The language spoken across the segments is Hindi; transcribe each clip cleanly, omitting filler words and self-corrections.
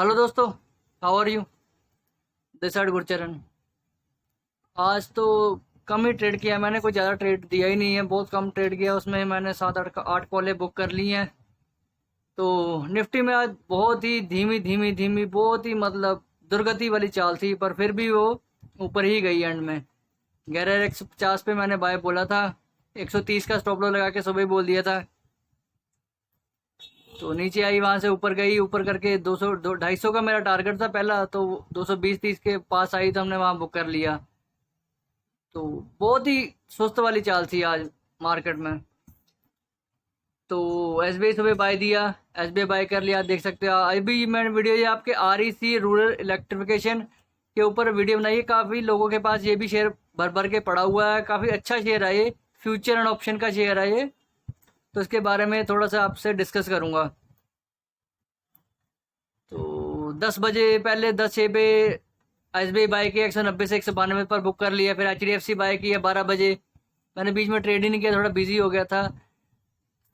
हेलो दोस्तों, how are you. This side Gurcharan. आज तो कम ही ट्रेड किया मैंने, कोई ज़्यादा ट्रेड दिया ही नहीं है, बहुत कम ट्रेड किया। उसमें मैंने 7 8 कॉलें बुक कर ली हैं। तो निफ्टी में आज बहुत ही धीमी धीमी धीमी, बहुत ही मतलब दुर्गति वाली चाल थी, पर फिर भी वो ऊपर ही गई एंड में। 11,150 पे मैंने बाय बोला था, 130 का स्टॉप लॉस लगा के सुबह ही बोल दिया था। तो नीचे आई, वहां से ऊपर गई, ऊपर करके 200 250 का मेरा टारगेट था पहला, तो 220 30 के पास आई तो हमने वहां बुक कर लिया। तो बहुत ही सुस्त वाली चाल थी आज मार्केट में। तो एसबीआई सुबह बाय दिया, एसबीआई बाय कर लिया, देख सकते हो। अभी मैंने वीडियो ये आपके आरईसी रूरल इलेक्ट्रिफिकेशन के ऊपर वीडियो बनाई है। काफ़ी लोगों के पास ये भी शेयर भर भर के पड़ा हुआ है, काफ़ी अच्छा शेयर है ये, फ्यूचर एंड ऑप्शन का शेयर है ये। तो इसके बारे में थोड़ा सा आपसे डिस्कस करूंगा। तो 10 बजे पहले 10 6 पे एसबीआई बाय किया, 190 से 192 पर बुक कर लिया। फिर एचडीएफसी बाय किया 12 बजे। मैंने बीच में ट्रेड ही नहीं किया, थोड़ा बिजी हो गया था।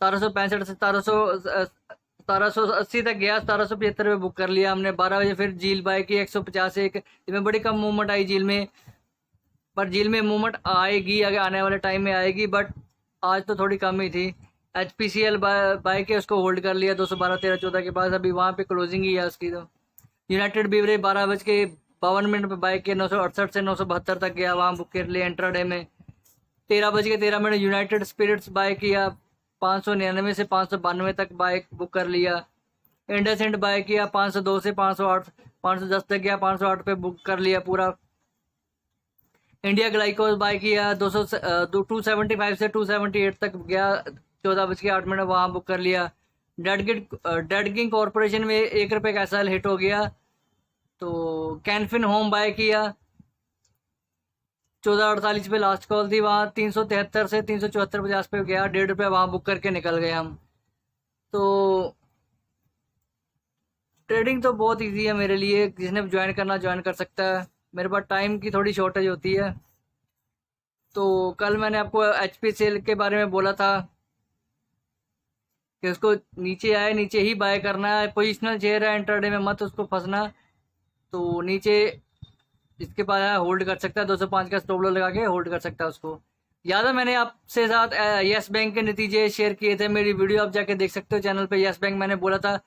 1765 से 1780 तक गया, 1775 पे बुक कर लिया हमने 12 बजे। फिर झील बाय की 150 एक, इसमें बड़ी कम मूवमेंट आई झील में, पर झील में मूवमेंट आएगी, आगे आने वाले टाइम में आएगी, बट आज तो थोड़ी कम ही थी। H P C L buy के उसको होल्ड कर लिया 212 13 14 के पास, अभी वहाँ पे क्लोजिंग ही है उसकी। तो यूनाइटेड बीवरेज 12 बज के 52 पे बाय किया, 968 से 972 तक गया, वहाँ बुक कर लिया इंट्राडे में। 13 बज के 13 यूनाइटेड स्पिरिट्स बाय किया, 599 से 592 तक बाय बुक कर लिया। इंडस इंड बाय किया 502 से 508, 510 तक गया, 508 पे बुक कर लिया पूरा। इंडिया ग्लाइकोज बाय किया 275 से 278 तक गया, 14 बज के 8 वहाँ बुक कर लिया। डेडगिंग कॉरपोरेशन में 1 रुपये का एसएल हिट हो गया। तो कैनफिन होम बाय किया 1448 पे, लास्ट कॉल थी, वहाँ 373 से 374 पे गया, 1.5 रुपये वहाँ बुक करके निकल गए हम। तो ट्रेडिंग तो बहुत इजी है मेरे लिए, जिसने ज्वाइन करना ज्वाइन कर सकता है। मेरे पास टाइम की थोड़ी शॉर्टेज होती है। तो कल मैंने आपको एच पी सेल के बारे में बोला था कि उसको नीचे आए नीचे ही बाय करना है, पोजिशनल शेयर है, इंटरडे में मत उसको फंसना। तो नीचे इसके बाद होल्ड कर सकता है, 205 का स्टॉप लॉस लगा के होल्ड कर सकता है उसको। याद है मैंने आपसे साथ यस बैंक के नतीजे शेयर किए थे, मेरी वीडियो आप जाके देख सकते हो चैनल पे। यस बैंक मैंने बोला था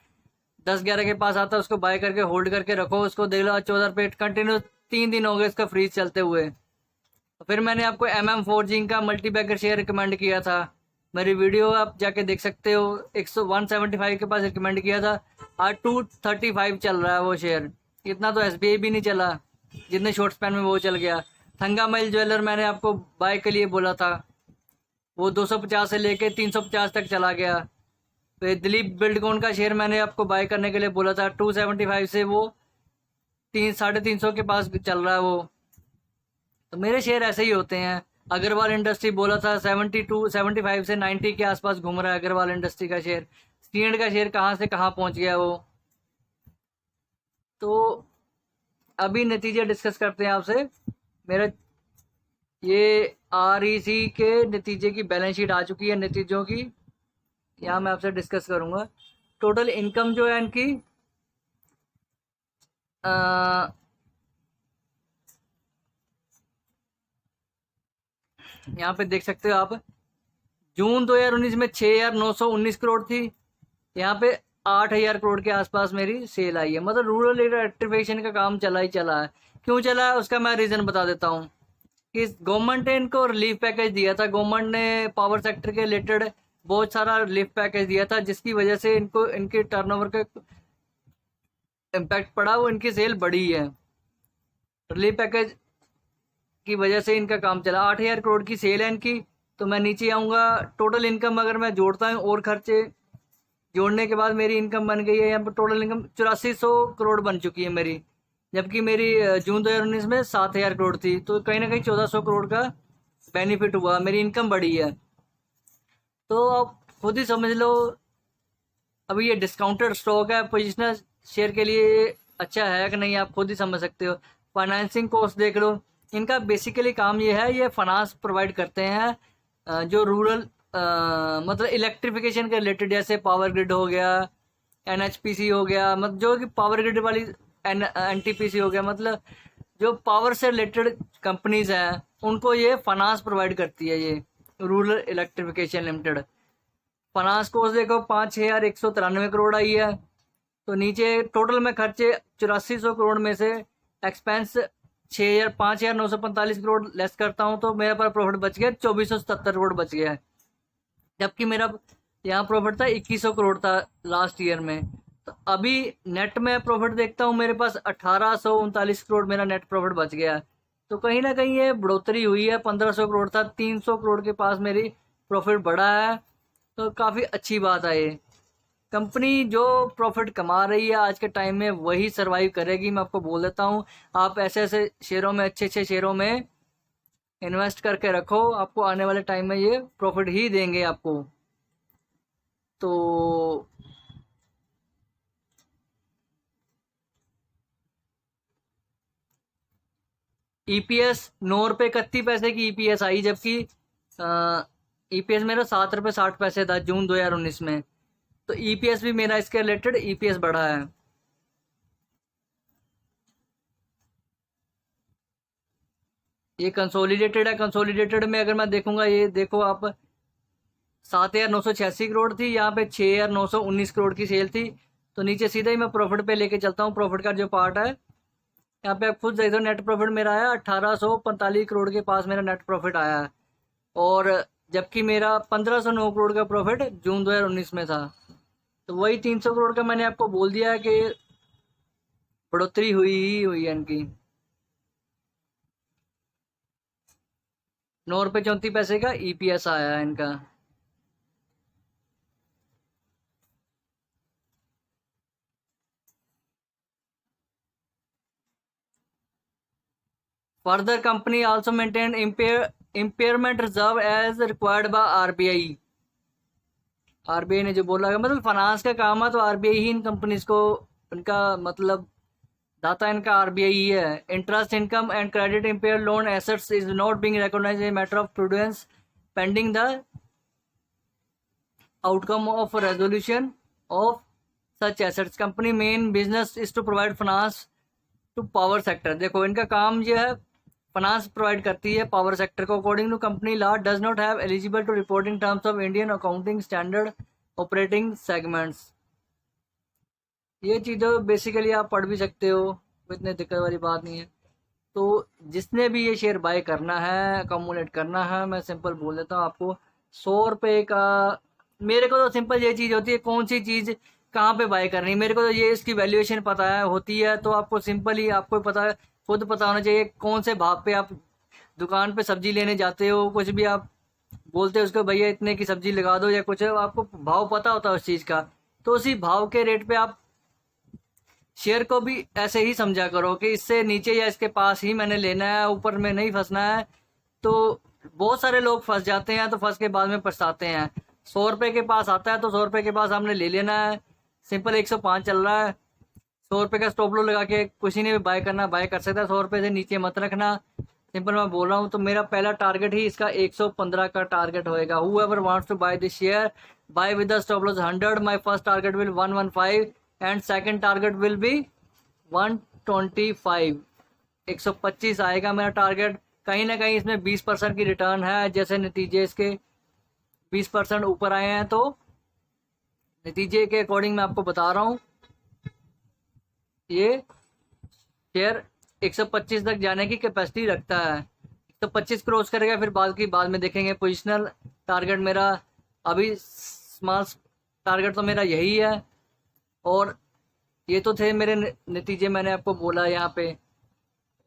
10 11 के पास आता है उसको बाय करके होल्ड करके रखो, उसको देख लो 14 पे कंटिन्यू 3 दिन हो गए इसका फ्रीज चलते हुए। फिर मैंने आपको MM4 का मल्टी बैगर शेयर रिकमेंड किया था, मेरी वीडियो आप जाके देख सकते हो। 175 के पास रिकमेंड किया था, आज 235 चल रहा है वो शेयर। इतना तो एसबीआई भी नहीं चला जितने शॉर्ट स्पैन में वो चल गया। थंगामाइल ज्वेलर मैंने आपको बाय के लिए बोला था, वो 250 से लेके 350 तक चला गया। फिर दिलीप बिल्डकॉन का शेयर मैंने आपको बाय करने के लिए बोला था, 275 से वो 300 के पास चल रहा है वो। तो मेरे शेयर ऐसे ही होते हैं। अग्रवाल इंडस्ट्री बोला था 75 से 90 के आसपास घूम रहा है अग्रवाल इंडस्ट्री का शेयर। स्टीएंड का शेयर कहाँ से कहाँ पहुंच गया वो। तो अभी नतीजे डिस्कस करते हैं आपसे। मेरा ये आरईसी के नतीजे की बैलेंस शीट आ चुकी है नतीजों की, यहाँ मैं आपसे डिस्कस करूंगा। टोटल इनकम जो है इनकी यहाँ पे देख सकते हो आप। जून 2019 में 6,919 करोड़ थी, यहाँ पे 8,000 करोड़ के आसपास मेरी सेल आई है। मतलब रूरल इलेक्ट्रिफिकेशन का काम चला ही चला है। क्यों चला है उसका मैं रीज़न बता देता हूँ कि गवर्नमेंट ने इनको रिलीफ पैकेज दिया था। गवर्नमेंट ने पावर सेक्टर के रिलेटेड बहुत सारा रिलीफ पैकेज दिया था, जिसकी वजह से इनको इनके टर्नओवर का इम्पैक्ट पड़ा, वो इनकी सेल बढ़ी है। रिलीफ पैकेज की वजह से इनका काम चला। 8,000 करोड़ की सेल है इनकी। तो मैं नीचे आऊँगा, टोटल इनकम अगर मैं जोड़ता हूँ और खर्चे जोड़ने के बाद मेरी इनकम बन गई है यहाँ पर, टोटल इनकम 8400 करोड़ बन चुकी है मेरी। जबकि मेरी जून 2019 में 7,000 करोड़ थी। तो कहीं ना कहीं 1400 करोड़ का बेनिफिट हुआ, मेरी इनकम बढ़ी है। तो आप खुद ही समझ लो, अभी ये डिस्काउंटेड स्टॉक है, पोजिशनल शेयर के लिए अच्छा है कि नहीं आप खुद ही समझ सकते हो। फाइनेंसिंग कॉस्ट देख लो, इनका बेसिकली काम ये है, ये फाइनेंस प्रोवाइड करते हैं जो रूरल मतलब इलेक्ट्रिफिकेशन के रिलेटेड, जैसे पावर ग्रिड हो गया, NHPC हो गया, मतलब जो कि पावर ग्रिड वाली, NTPC हो गया, मतलब जो पावर से रिलेटेड कंपनीज हैं उनको ये फाइनेंस प्रोवाइड करती है, ये rural electrification limited. Finance course देखो 5,691 करोड़ आई है। तो नीचे टोटल में खर्चे 8400 करोड़ में से एक्सपेंस 5,945 करोड़ लेस करता हूँ तो मेरे पास प्रॉफिट बच गया 2477 करोड़ बच गया है। जबकि मेरा यहाँ प्रॉफिट था 2100 करोड़ था लास्ट ईयर में। तो अभी नेट में प्रॉफिट देखता हूँ मेरे पास 1839 करोड़ मेरा नेट प्रॉफिट बच गया है। तो कहीं ना कहीं ये बढ़ोतरी हुई है, 1500 करोड़ था, 300 करोड़ के पास मेरी प्रॉफिट बढ़ा है। तो काफ़ी अच्छी बात है ये। कंपनी जो प्रॉफिट कमा रही है आज के टाइम में वही सरवाइव करेगी, मैं आपको बोल देता हूँ। आप ऐसे ऐसे शेयरों में, अच्छे अच्छे शेयरों में इन्वेस्ट करके रखो, आपको आने वाले टाइम में ये प्रॉफिट ही देंगे आपको। तो ईपीएस 9 रुपये 31 पैसे की ईपीएस आई, जबकि ईपीएस मेरा 7 रुपये 60 पैसे था जून 2019 में। तो ईपीएस भी मेरा इसके रिलेटेड ईपीएस बढ़ा है। ये कंसोलिडेटेड है, कंसोलिडेटेड में अगर मैं देखूंगा, ये देखो आप 7,986 करोड़ थी, यहाँ पे 6,919 करोड़ की सेल थी। तो नीचे सीधा ही मैं प्रॉफिट पे लेके चलता हूँ। प्रॉफिट का जो पार्ट है यहाँ पे आप खुद देख दो, नेट प्रॉफिट मेरा आया 1845 करोड़ के पास मेरा नेट प्रॉफिट आया है। और जबकि मेरा 1509 करोड़ का प्रॉफिट जून 2019 में था। तो वही 300 करोड़ का मैंने आपको बोल दिया है कि बढ़ोतरी हुई ही हुई है इनकी। 9 रुपये 34 पैसे का ईपीएस आया है इनका। Further company also maintain impairment reserve as required by RBI. RBI ने जो बोला है, मतलब फाइनेंस का काम है तो आरबीआई ही इन कंपनीज को, उनका मतलब दाता इनका आरबीआई ही है। Interest income and credit impair loan assets is not being recognised a matter of prudence pending the outcome of resolution of such assets. Company main business is to provide finance to power sector. देखो इनका काम जो है फाइनेंस प्रोवाइड करती है पावर सेक्टर को। According to company law does not have eligible to reporting terms of Indian accounting standard operating segments. ये चीज़ें बेसिकली आप पढ़ भी सकते हो, इतने दिक्कत वाली बात नहीं है। तो जिसने भी ये शेयर बाय करना है, अकोमुलेट करना है, मैं सिंपल बोल देता हूँ आपको 100 रुपये का। मेरे को तो सिंपल ये चीज़ होती है, कौन सी चीज़ कहाँ पे बाय करनी है, मेरे को तो ये इसकी वैल्यूएशन पता है होती है। तो आपको सिंपल ही आपको पता है, खुद पता होना चाहिए कौन से भाव पे आप दुकान पे सब्जी लेने जाते हो, कुछ भी आप बोलते हो उसको भैया इतने की सब्जी लगा दो या कुछ, आपको भाव पता होता है उस चीज़ का। तो उसी भाव के रेट पे आप शेयर को भी ऐसे ही समझा करो कि इससे नीचे या इसके पास ही मैंने लेना है, ऊपर में नहीं फंसना है। तो बहुत सारे लोग फंस जाते हैं, तो फंस के बाद में पछताते हैं। 100 रुपये के पास आता है तो 100 रुपये के पास हमने ले लेना है। सिंपल 105 चल रहा है, 100 रुपये का स्टॉप लॉस लगा के किसी ने भी बाय करना बाय कर सकता है। 100 रुपये से नीचे मत रखना, सिंपल मैं बोल रहा हूँ। तो मेरा पहला टारगेट ही इसका 115 का टारगेट होएगा। Whoever wants to buy this share buy with the stop loss 100, my first target will 115 and second target will be 125। 125 आएगा मेरा टारगेट। कहीं ना कहीं इसमें 20% की रिटर्न है, जैसे नतीजे इसके 20% ऊपर आए हैं। तो नतीजे के अकॉर्डिंग मैं आपको बता रहा हूँ, ये शेयर 125 तक जाने की कैपेसिटी रखता है। 125 क्रॉस करेगा फिर बाद में देखेंगे। पोजिशनल टारगेट मेरा अभी स्मॉल टारगेट तो मेरा यही है। और ये तो थे मेरे नतीजे, मैंने आपको बोला यहाँ पे।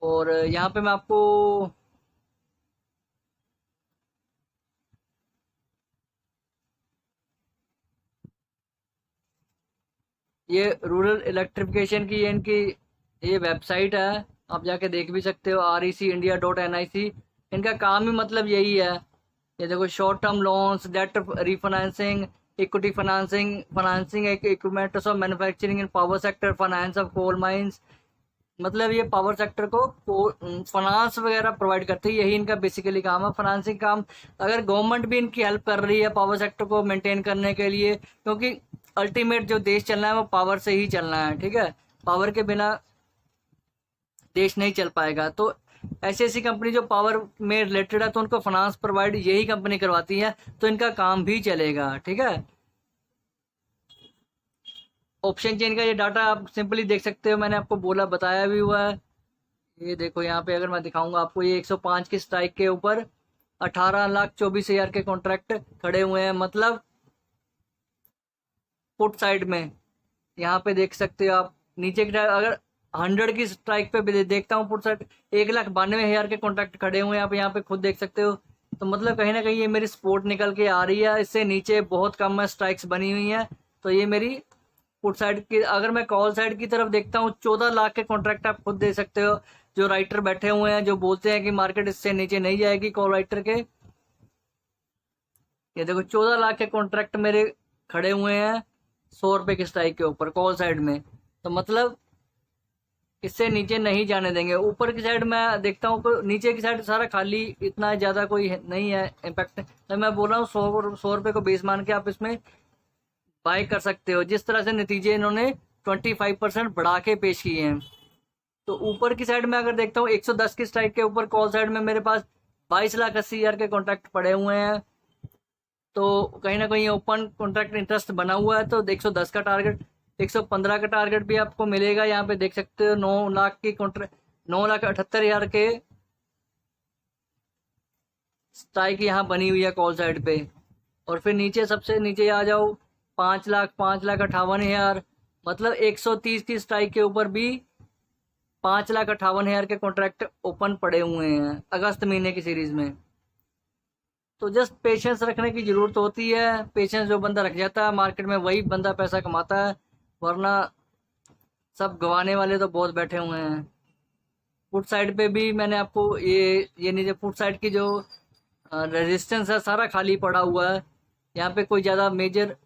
और यहाँ पे मैं आपको ये रूरल इलेक्ट्रिफिकेशन की इनकी ये वेबसाइट है, आप जाके देख भी सकते हो, REC India.NIC। इनका काम ही मतलब यही है। ये देखो, short term loans, debt refinancing, equity financing, financing equipment of manufacturing in power sector, finance of coal mines. मतलब ये पावर सेक्टर को फाइनेंस वगैरह प्रोवाइड करती है, यही इनका बेसिकली काम है, फाइनेंसिंग काम। अगर गवर्नमेंट भी इनकी हेल्प कर रही है पावर सेक्टर को मेंटेन करने के लिए, क्योंकि अल्टीमेट जो देश चलना है वो पावर से ही चलना है, ठीक है। पावर के बिना देश नहीं चल पाएगा। तो ऐसी ऐसी कंपनी जो पावर में रिलेटेड है तो उनको फाइनेंस प्रोवाइड यही कंपनी करवाती है, तो इनका काम भी चलेगा, ठीक है। ऑप्शन चेन का ये डाटा आप सिंपली देख सकते हो, मैंने आपको बोला बताया भी हुआ है। ये देखो यहाँ पे अगर मैं दिखाऊंगा आपको, ये 105 की स्ट्राइक के ऊपर 18,24,000 के कॉन्ट्रैक्ट खड़े हुए हैं, मतलब पुट साइड में। यहाँ पे देख सकते हो आप नीचे की अगर 100 की स्ट्राइक पे भी देखता हूँ पुट साइड 1,92,000 के कॉन्ट्रैक्ट खड़े हुए हैं, आप यहाँ पे खुद देख सकते हो। तो मतलब कहीं ना कहीं ये मेरी सपोर्ट निकल के आ रही है, इससे नीचे बहुत कम में स्ट्राइक्स बनी हुई हैं। तो ये मेरी पुट साइड की। अगर मैं कॉल साइड की तरफ देखता हूँ 14 लाख के कॉन्ट्रैक्ट आप खुद दे सकते हो, जो राइटर बैठे हुए हैं जो बोलते हैं कि मार्केट इससे नीचे नहीं जाएगी कॉल राइटर के। ये देखो 14 लाख के कॉन्ट्रैक्ट मेरे खड़े हुए हैं 100 रुपए की स्ट्राइक के ऊपर कॉल साइड में। तो मतलब इससे नीचे नहीं जाने देंगे। ऊपर की साइड मैं देखता हूँ तो नीचे की साइड सारा खाली, इतना ज़्यादा कोई नहीं है इम्पैक्ट। तो मैं बोल रहा हूँ 100 रुपये को बेस मान के आप इसमें बाय कर सकते हो। जिस तरह से नतीजे इन्होंने 25% बढ़ा के पेश किए हैं। तो ऊपर की साइड में अगर देखता हूँ 110 की स्ट्राइक के ऊपर कॉल साइड में मेरे पास 22,80,000 के कॉन्ट्रैक्ट पड़े हुए हैं। तो कहीं ना कहीं ओपन कॉन्ट्रैक्ट इंटरेस्ट बना हुआ है। तो 110 का टारगेट, 115 का टारगेट भी आपको मिलेगा। यहाँ पे देख सकते हो 9 लाख की कॉन्ट्रैक्ट, 9,78,000 के स्ट्राइक यहाँ बनी हुई है कॉल साइड पे। और फिर नीचे सबसे नीचे आ जाओ 5,58,000, मतलब 130 की स्ट्राइक के ऊपर भी 5,58,000 के कॉन्ट्रैक्ट ओपन पड़े हुए हैं अगस्त महीने की सीरीज में। तो जस्ट पेशेंस रखने की ज़रूरत होती है। पेशेंस जो बंदा रख जाता है मार्केट में वही बंदा पैसा कमाता है, वरना सब गंवाने वाले तो बहुत बैठे हुए हैं। फुट साइड पे भी मैंने आपको ये नीचे फुट साइड की जो रेजिस्टेंस है सारा खाली पड़ा हुआ है। यहाँ पे कोई ज़्यादा मेजर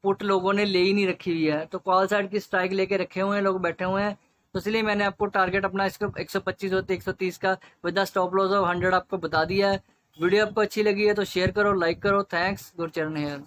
पुट लोगों ने ले ही नहीं रखी हुई है। तो कॉल साइड की स्ट्राइक लेके रखे हुए हैं लोग, बैठे हुए हैं। तो इसलिए मैंने आपको टारगेट अपना इसको 125 होते 130 का with the stop loss of 100 आपको बता दिया है। वीडियो आपको अच्छी लगी है तो शेयर करो, लाइक करो। Thanks, Gurcharan hair.